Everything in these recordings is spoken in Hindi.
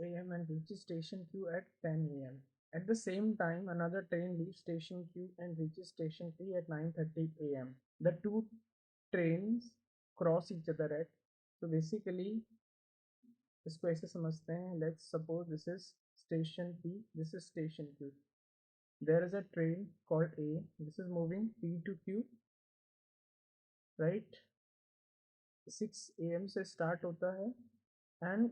a.m. and reaches station Q at 10 a.m. At the same time, another train leaves station Q and reaches station P at 9:30 a.m. The two trains cross each other at, so basically इसको ऐसे समझते हैं, let's suppose this is station P, this is station Q. There is a train called A, this is moving P to Q, right? 6 a.m. से start होता है and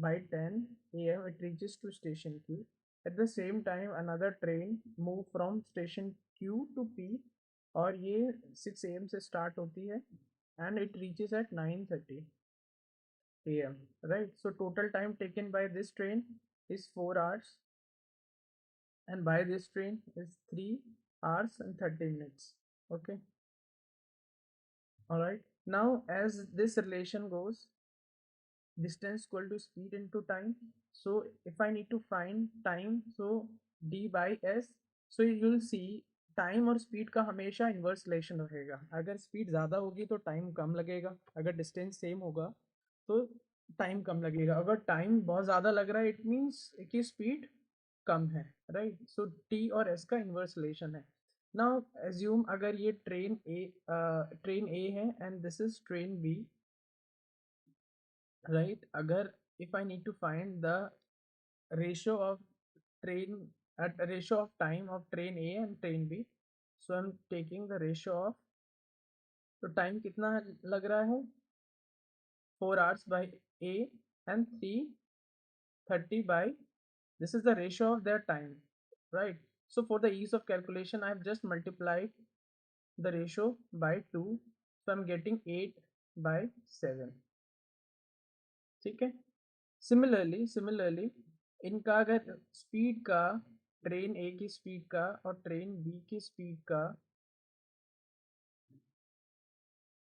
by 10 a.m. it reaches to station Q. At the same time another train move from station Q to P और ये 6 a.m. से start होती है and it reaches at 9:30 a.m. right? So total time taken by this train is 4 hours and by this train is 3 hours and 30 minutes. Okay, all right. Now as this relation goes, distance equal to speed into time. So if I need to find time, so d by s, so you will see time और स्पीड का हमेशा इन्वर्स रिलेशन रहेगा. अगर स्पीड ज़्यादा होगी तो टाइम कम लगेगा, अगर डिस्टेंस सेम होगा तो टाइम कम लगेगा. अगर टाइम बहुत ज़्यादा लग रहा है इट मीन्स कि स्पीड कम है, राइट? सो टी और एस का इन्वर्स रिलेशन है. नाउ एज्यूम अगर ये ट्रेन ए है and this is train B, right? Agar if I need to find the ratio of train at a ratio of time of train A and train B, so I'm taking the ratio of, तो टाइम कितना लग रहा है 4 hours by A and 3:30 by, this is the ratio of their time, right? So for the ease of calculation I have just multiplied the ratio by 2, so I'm getting 8 by 7. ठीक है. सिमिलरली इनका अगर स्पीड का, ट्रेन ए की स्पीड का और ट्रेन बी की स्पीड का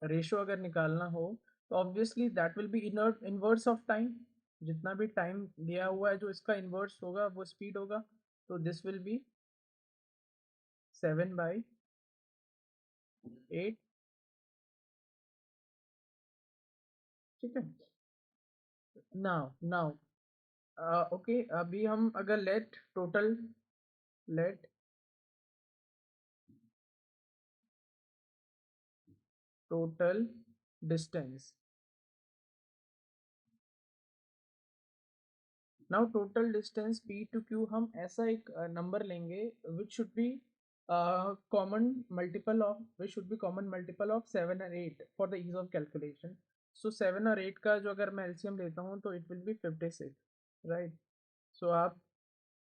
रेशो अगर निकालना हो तो obviously that will B inverse of time. जितना भी टाइम दिया हुआ है जो इसका इनवर्स होगा वो स्पीड होगा, तो दिस विल बी 7/8. ठीक है. नाउ ओके, अभी हम अगर let total distance, now total distance P to Q हम ऐसा एक नंबर लेंगे which should be common multiple of 7 और 8 for the ease of calculation. So 7 और 8 का जो अगर मैं एलसीएम लेता हूँ तो it will be 56, right? So आप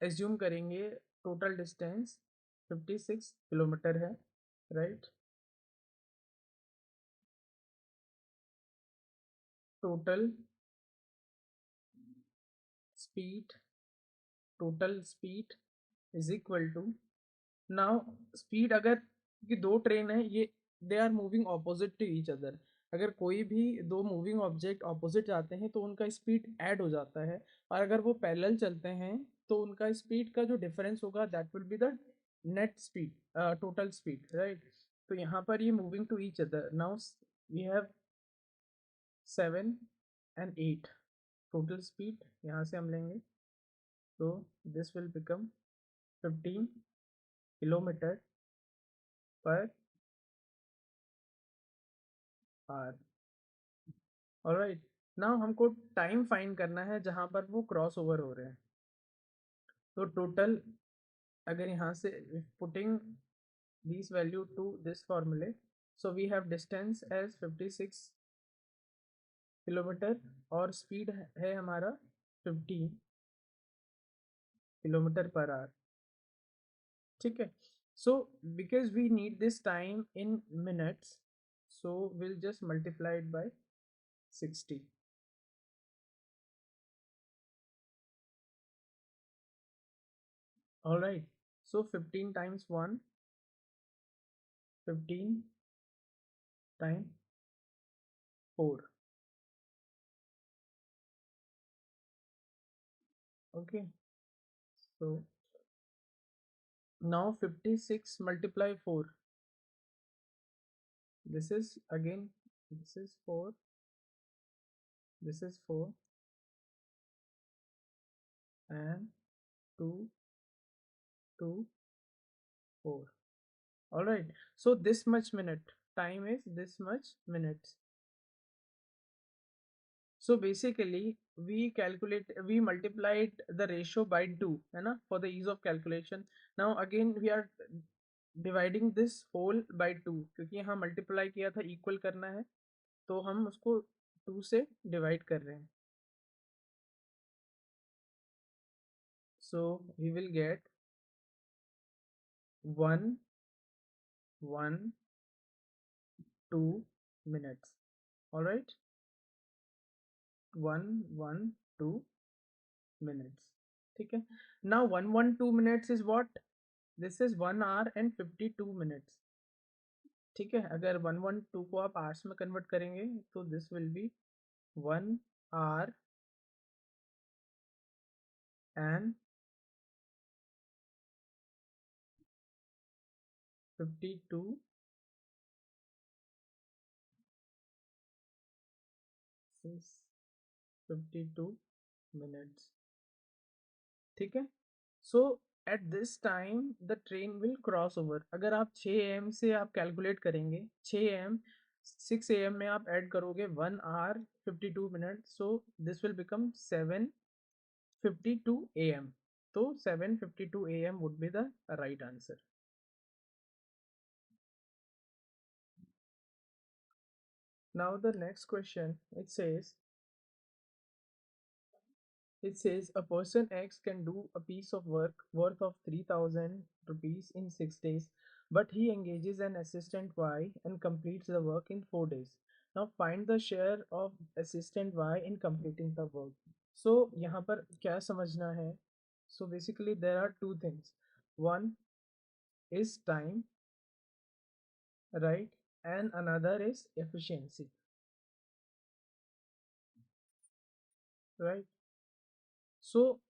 एज्यूम करेंगे टोटल डिस्टेंस 56 किलोमीटर है, right? Total speed total speed is equal to, now speed अगर कि दो ट्रेन है ये, they are moving opposite to each other. अगर कोई भी दो मूविंग ऑब्जेक्ट ऑपोजिट जाते हैं तो उनका स्पीड ऐड हो जाता है, और अगर वो पैरेलल चलते हैं तो उनका स्पीड का जो डिफरेंस होगा that will be the net speed, total speed, right? तो यहाँ पर ये moving to each other. Now we have 7 and 8 total speed यहाँ से हम लेंगे, तो this will become 15 kilometre per hour. Alright. Now हमको टाइम फाइंड करना है जहाँ पर वो क्रॉस ओवर हो रहे हैं. तो टोटल अगर यहाँ से putting this value to this फॉर्मूले, so we have distance as 56 kilometre और स्पीड है हमारा 15 किलोमीटर पर आवर. ठीक है. So because we need this time in minutes, so will just multiply it by 60. Alright. So 15 times 1, 15 times 4. Okay, so now 56 multiply 4, this is again, this is 4, this is 4, and 2 to 4. All right. So this much minute time is this much minutes. So basically we multiplied the ratio by 2 है ना, for the ease of calculation. Now again we are dividing this whole by 2 क्योंकि यहाँ multiply किया था, equal करना है, तो हम उसको 2 से divide कर रहे हैं. So we will get 1 1 2 minutes. All right, 1 1 2 minutes. ठीक है. Now 1 1 2 minutes is what? This is 1 hour and 52 minutes. ठीक है. अगर 1 1 2 को आप आवर्स में कन्वर्ट करेंगे तो this will be 1 hour and 52 minutes. ठीक है. So at this time the train will cross over. अगर आप 6 AM से आप कैलकुलेट करेंगे, 6 AM 6 AM में आप ऐड करोगे 1 hour 52 minutes, so this will become 7:52 AM. तो 7:52 AM would be the right answer. Now the next question, it says a person X can do a piece of work worth of 3,000 rupees in 6 days, but he engages an assistant Y and completes the work in 4 days. Now find the share of assistant Y in completing the work. So यहाँ पर क्या समझना है? So basically there are two things. One is time, right? And another is efficiency, right? So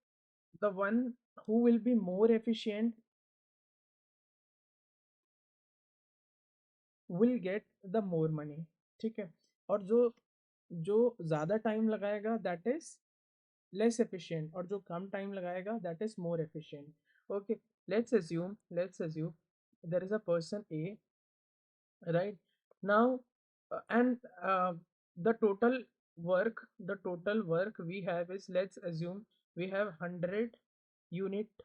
the one who will be more efficient will get the more money. ठीक है. और जो जो ज़्यादा टाइम लगाएगा दैट इज लेस एफिशिएंट, और जो कम टाइम लगाएगा that is more efficient. Okay. Let's assume there is a person A, right? Now and the total work we have is, let's assume we have 100 unit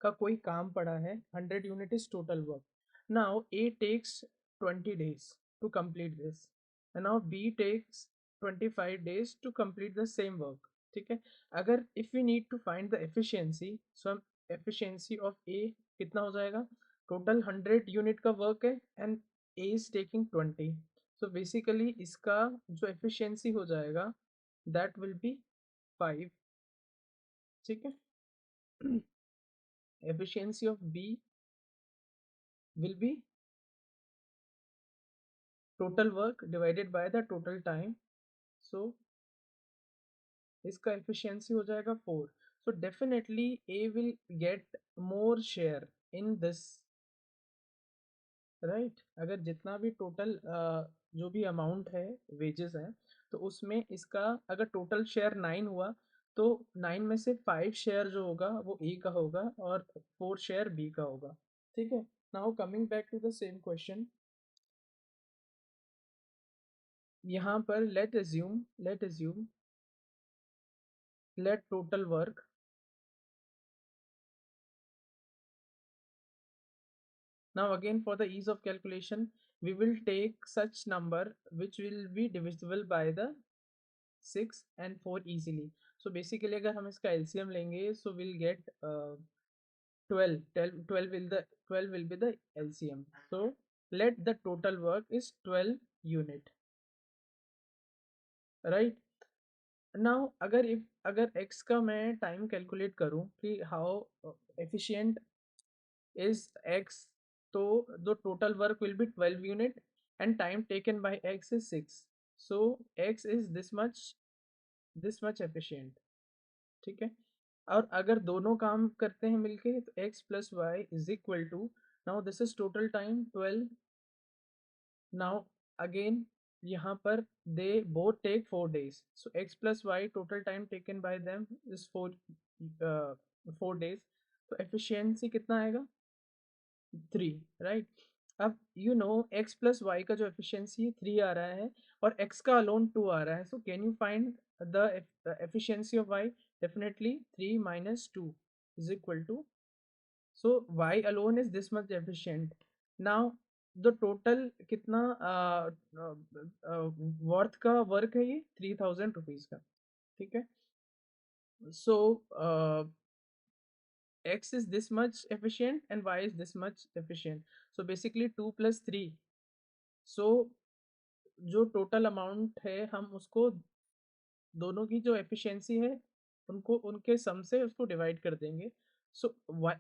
का कोई काम पड़ा है. 100 unit is total work. Now A takes 20 days to complete this, and now B takes 25 days to complete the same work. ठीक है. अगर if we need to find the efficiency, so हम efficiency of A कितना हो जाएगा? Total 100 unit का work है and A is taking 20. So basically इसका जो efficiency हो जाएगा that will be 5. ठीक है. Efficiency of B will be total work divided by the total time. So इसका efficiency हो जाएगा 4. So definitely A will get more share in this, right? अगर जितना भी टोटल जो भी अमाउंट है वेजेस है, तो उसमें इसका अगर टोटल शेयर 9 हुआ तो 9 में से 5 शेयर जो होगा वो A का होगा और 4 शेयर B का होगा. ठीक है. Now coming back to the same question. यहाँ पर let assume let total work. Now again for the ease of calculation we will take such number which will be divisible by the 6 and 4 easily. So basically अगर हम इसका LCM लेंगे so we'll get 12. 12 will be the LCM. So let the total work is 12 unit, right? Now अगर x का मैं टाइम कैलकुलेट करूँ कि how efficient is x, so the total work will be 12 unit and time taken by x is 6. So x is this much efficient. ठीक है. और अगर दोनों काम करते हैं मिलके तो x plus y is equal to, now this is total time 12. Now again यहाँ पर they both take 4 days, so x plus y total time taken by them is 4 days, तो एफिशिएंसी कितना आएगा? 3, राइट? अब x प्लस वाई का जो एफिशिएंसी 3 आ रहा है और x का अलोन 2 आ रहा है, so can you find the efficiency of y? Definitely 3 minus 2 is equal to, so y alone is this much efficient. Now the total कितना वर्थ का वर्क है? ये 3000 रुपीज का, ठीक है? सो x is this much efficient and y is this much efficient, so basically 2 plus 3, so जो टोटल अमाउंट है हम उसको दोनों की जो एफिशिएंसी है उनको उनके सम से उसको डिवाइड कर देंगे। सो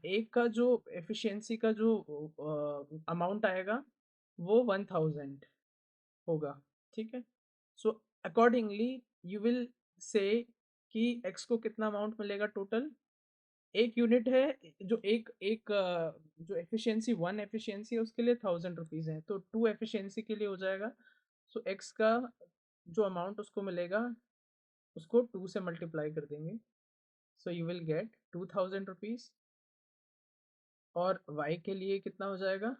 एक का जो एफिशिएंसी का जो अमाउंट आएगा वो 1000 होगा, ठीक है? So accordingly you will say कि एक्स को कितना अमाउंट मिलेगा टोटल। एक यूनिट है जो एक एक जो एफिशिएंसी 1 एफिशिएंसी है उसके लिए 1000 रुपीज़ है, तो 2 एफिशिएंसी के लिए हो जाएगा। सो एक्स का जो अमाउंट उसको मिलेगा उसको 2 से मल्टीप्लाई कर देंगे, सो यू विल गेट 2000 रुपीज़। और y के लिए कितना हो जाएगा?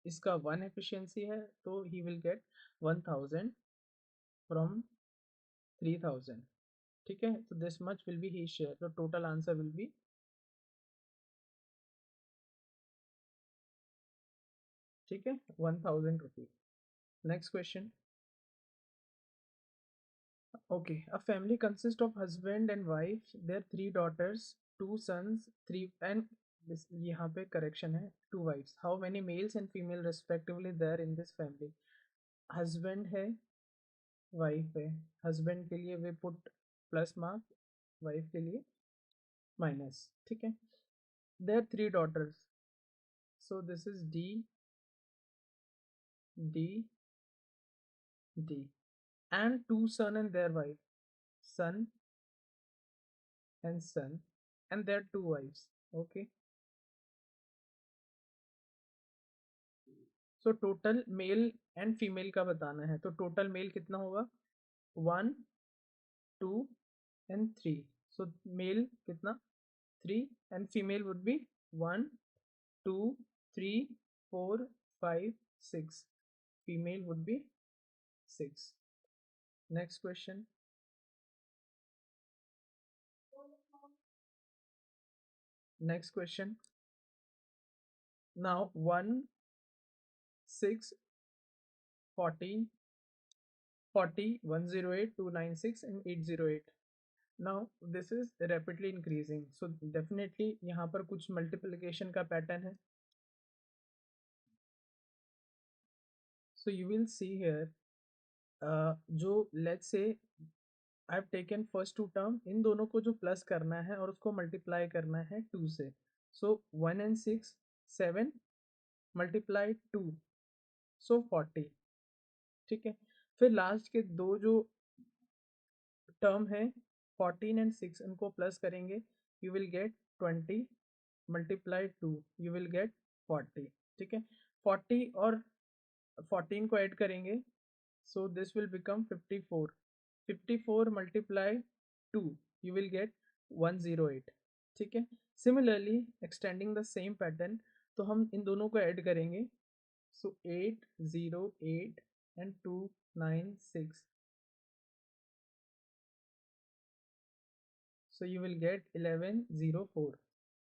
इसका 1 एफिशिएंसी है तो ही विल गेट 1000 फ्रॉम 3000, ठीक है? तो this much will be he share, तो टोटल आंसर विल बी, ठीक है, 1000 rupees. Next question. Okay, a family consists of husband and wife, their 3 daughters, 2 sons, three and this यहाँ पे correction है 2 wives. How many males and female respectively there in this family? Husband है, wife है। husband के लिए we put plus mark, wife के लिए minus, ठीक है? Their 3 daughters. So this is D, D, D, and 2 son and their wife, son and son, and their 2 wives. Okay. So total male and female का बताना है, तो टोटल मेल कितना होगा? 1, 2 एंड 3। सो मेल कितना? 3 and female would be 1, 2, 3, 4, 5, 6। Female would be 6। Next question. Next question. Now 1, 6, 14, 40, 108, 296 and 808. Now this is rapidly increasing, so definitely यहाँ पर कुछ multiplication का pattern है। So you will see here, जो let's say I have taken first two term, इन दोनों को जो प्लस करना है और उसको मल्टीप्लाई करना है 2 से। सो 1 and 6, 7 मल्टीप्लाई 2, सो 40, ठीक है? फिर लास्ट के दो जो टर्म है 14 and 6, इनको प्लस करेंगे, you will gate 20 multiply 2, you will gate 40, ठीक है? 40 और 14 को ऐड करेंगे, so this will become 54, 54 multiply 2, you will get 108, ठीक है? Similarly extending the same pattern, तो हम इन दोनों को ऐड करेंगे, so 808 and 296, so you will get 1104,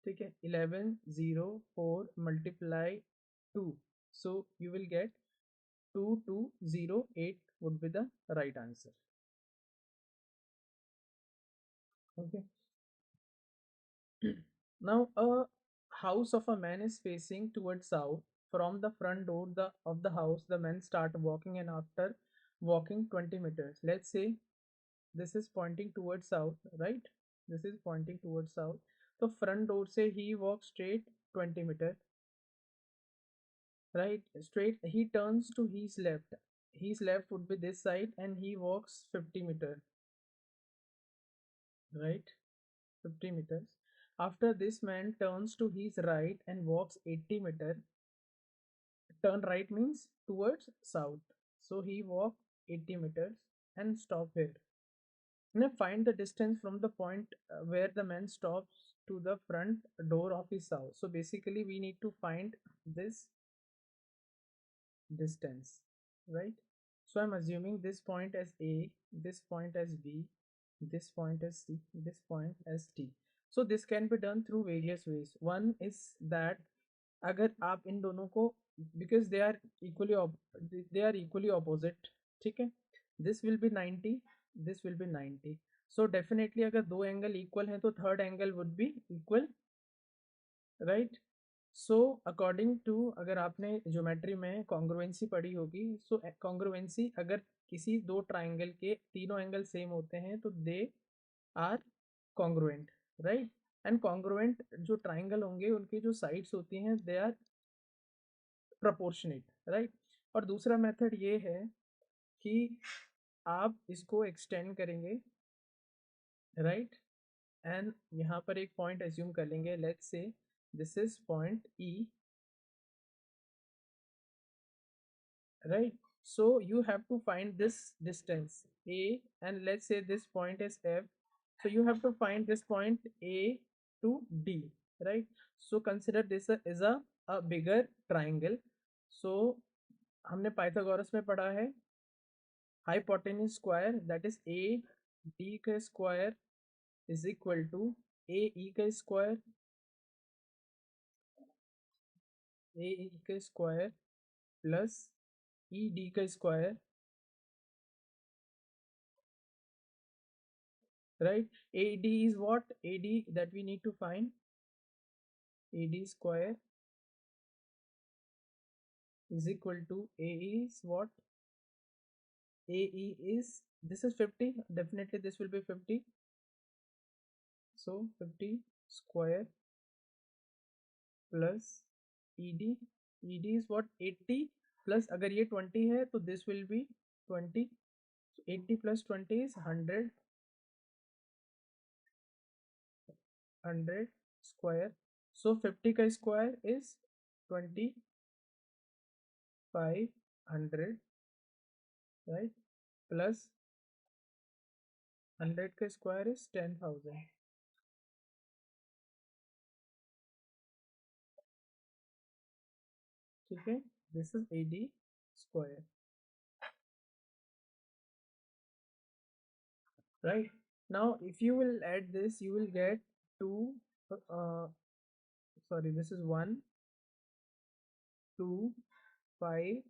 ठीक है? 1104 multiply 2, so you will get 2208 would be the right answer. Okay. Now a house of a man is facing towards south. From the front door of the house, the men start walking, and after walking 20 meters, let's say this is pointing towards south, right? This is pointing towards south. So front door से he walks straight 20 meter, right? Straight. He turns to his left. His left would be this side, and he walks 50 meter, right? 50 meters. After this man turns to his right and walks 80 meter. Turn right means towards south. So he walked 80 meters and stop here. Now find the distance from the point where the man stops to the front door of his house. So basically we need to find this distance, right? So I'm assuming this point as A, this point as B, this point as C, this point as T. So this can be done through various ways. One is that अगर आप इन दोनों को, because they are equally opposite, ठीक है, this will be 90, this will be 90. So definitely अगर दो एंगल इक्वल हैं तो third angle would be equal, right? So according to, अगर आपने ज्योमेट्री में कॉन्ग्रुएंसी पढ़ी होगी, सो कॉन्ग्रुएंसी अगर किसी दो ट्राइंगल के तीनों एंगल सेम होते हैं तो they are congruent, right? And congruent जो ट्राइंगल होंगे उनकी जो साइड्स होती हैं दे आर प्रपोर्शनेट, राइट? और दूसरा मेथड ये है कि आप इसको एक्सटेंड करेंगे, राइट? एंड यहाँ पर एक पॉइंट एज्यूम कर लेंगे, let's say this is point E, right? So you have to find this distance A, and let's say this point is F. So you have to find this point A to D, right? So consider this is a bigger triangle. So हमने पाइथागोरस में पढ़ा है hypotenuse square, that is A D का स्क्वायर इज इक्वल टू ए ई का स्क्वायर, ए ई का स्क्वायर प्लस ई डी का square, right? AD is what? AD that we need to find. AD square is equal to AE is what? AE is, this is 50. Definitely this will be 50. So 50 square plus ED. ED is what? 80 plus अगर ये 20 है तो this will be 20. So 80 plus 20 is 100. 100 square. So 50 का square is 2500, right? Plus 100 का square is 10,000. ठीक है, this is AD square, right? Now if you will add this you will get 2, uh, sorry, this is 1 2 5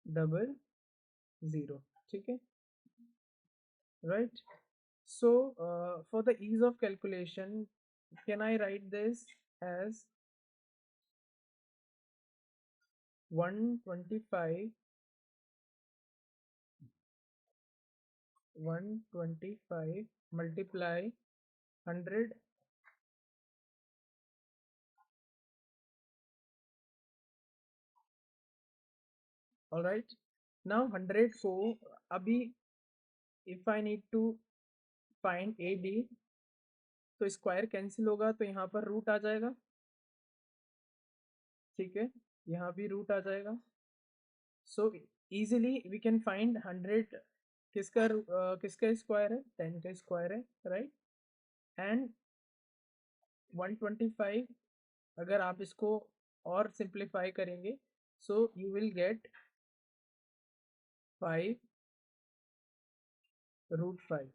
double 0, ठीक है, right? So for the ease of calculation, can I write this as 125 multiply 100, all right? Now 100 को अभी if I need to find AD तो स्क्वायर कैंसिल होगा तो यहाँ पर रूट आ जाएगा, ठीक है, यहाँ भी रूट आ जाएगा. So easily we can find 100 किसका स्क्वायर है, 10 का स्क्वायर है, राइट? एंड 125 अगर आप इसको और सिंप्लीफाई करेंगे so you will get 5 root 5,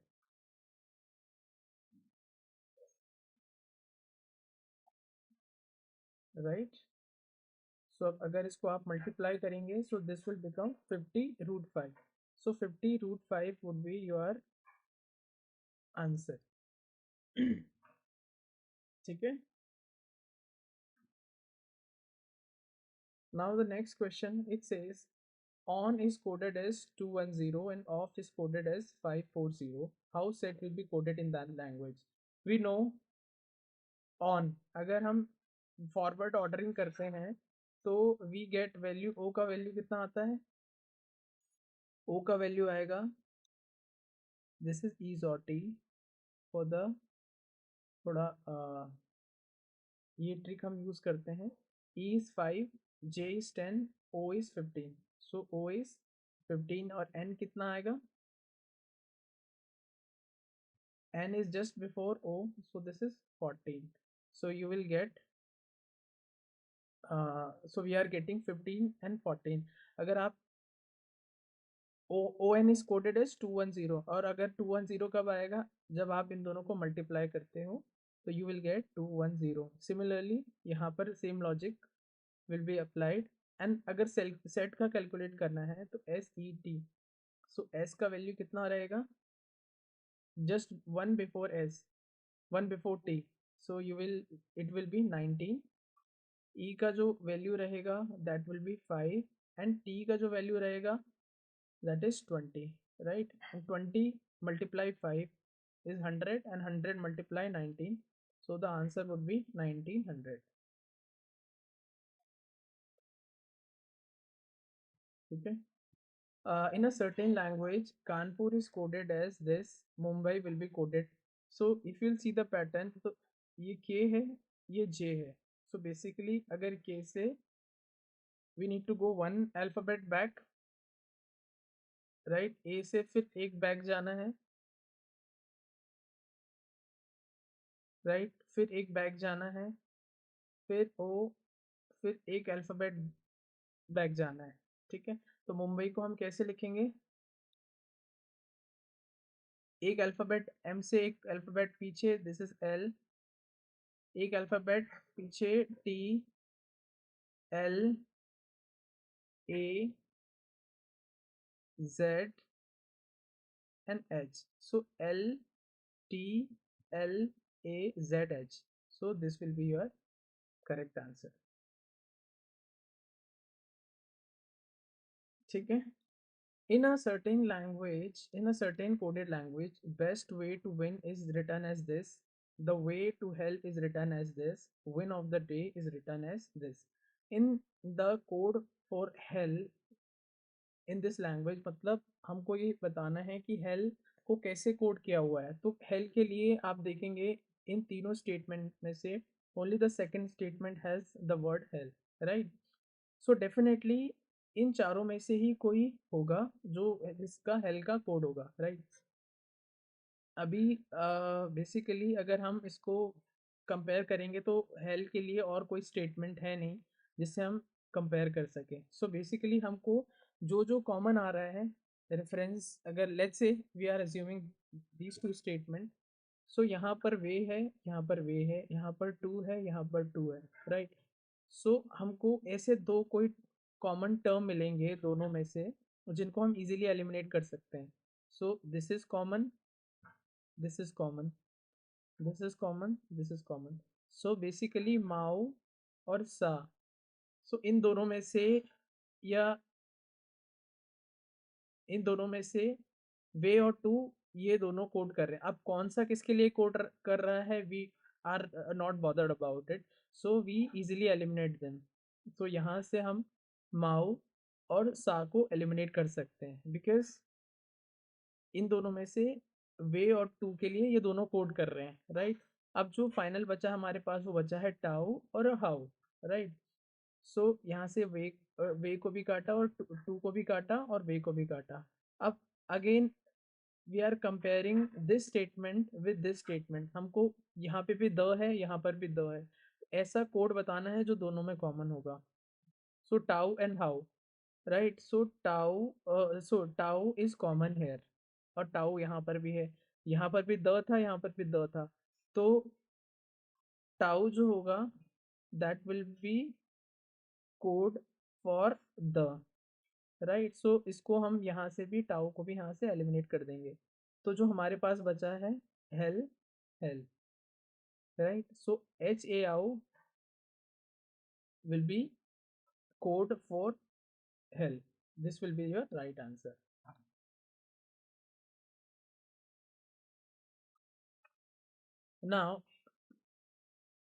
right? So अब अगर इसको आप मल्टीप्लाई करेंगे so this will become 50 root 5. So 50 root 5 would be your answer. ठीक है. Now the next question, it says on is coded as 210 and off is coded as 540. How set will be coded in that language? We know on अगर हम फॉरवर्ड ऑर्डरिंग करते हैं तो वी गेट वैल्यू, ओ का वैल्यू कितना आता है, ओ का वैल्यू आएगा, दिस इज ई और टी फॉर द, थोड़ा ये ट्रिक हम यूज करते हैं, E is 5, J is 10, O is 15. So O is 15 और n कितना आएगा? N is just before O, so this is 14. So you will get so we are getting 15 and 14. अगर आप O N is coded as 210, और अगर 210 कब आएगा? जब आप इन दोनों को मल्टीप्लाई करते हो, तो यू विल गेट 210. सिमिलरली यहाँ पर same logic will be applied. And अगर सेट का कैलकुलेट करना है तो एस ई टी, सो एस का वैल्यू कितना रहेगा? Just one before S, one before T, so you will it will B 19. ई का जो वैल्यू रहेगा that will B 5, and T का जो वैल्यू रहेगा that is 20, right? And 20 multiply 5 is 100, and 100 multiply 19, so the answer would be 1900. Okay. In a certain language, Kanpur is coded as this, Mumbai will be coded. So if you'll see the pattern, तो ये K है, ये J है. So basically अगर K से we need to go one alphabet back, right? A से फिर एक back जाना है, right? फिर एक back जाना है, फिर O, फिर एक अल्फाबेट बैक जाना है. ठीक है, तो मुंबई को हम कैसे लिखेंगे? एक अल्फाबेट एम से एक अल्फाबेट पीछे, दिस इज एल. एक अल्फाबेट पीछे T, L, A, Z and H. So L, T, L, A, Z, H. So this will be your correct answer. ठीक है. In a certain language, in a certain coded language, best way to win is written as this. The way to hell is written as this. Win of the day is written as this. In the code for hell in this language, मतलब हमको ये बताना है कि hell को कैसे कोड किया हुआ है. तो hell के लिए आप देखेंगे इन तीनों स्टेटमेंट में से only the second statement has the word hell, right? So definitely in चारों में से ही कोई होगा जो इसका हेल का कोड होगा, राइट? अभी बेसिकली अगर हम इसको कंपेयर करेंगे तो हेल के लिए और कोई स्टेटमेंट है नहीं जिससे हम कंपेयर कर सकें. सो बेसिकली हमको जो जो कॉमन आ रहा है रेफरेंस, अगर let's say we are assuming these two statement, so यहाँ पर वे है, यहाँ पर वे है, यहाँ पर टू है, यहाँ पर टू है, राइट? सो हमको ऐसे दो कोई कॉमन टर्म मिलेंगे दोनों में से जिनको हम इजीली एलिमिनेट कर सकते हैं. So this is common, this is common, this is common, this is common. So basically माओ और सा, सो इन दोनों में से या इन दोनों में से वे और टू ये दोनों कोड कर रहे हैं. अब कौन सा किसके लिए कोड कर रहा है, we are not bothered about it, so we easily eliminate them. तो यहाँ से हम माओ और सा को एलिमिनेट कर सकते हैं बिकॉज इन दोनों में से वे और टू के लिए ये दोनों कोड कर रहे हैं, राइट? अब जो फाइनल बचा हमारे पास वो बचा है टाउ और हाउ, राइट? सो यहाँ से वे को भी काटा और टू को भी काटा और वे को भी काटा. अब again we are comparing this statement with this statement. हमको यहाँ पे भी द है, यहाँ पर भी द है. ऐसा कोड बताना है जो दोनों में कॉमन होगा. सो tau and how, right? So tau is common hair, और टाउ यहाँ पर भी है, यहाँ पर भी द था, यहाँ पर भी द था. तो टाउ जो होगा that will be code for the, right? So इसको हम यहाँ से भी टाउ को भी यहाँ से एलिमिनेट कर देंगे. तो जो हमारे पास बचा है hell, hell, right? So H A U will be code for hell. This will be your right answer. Now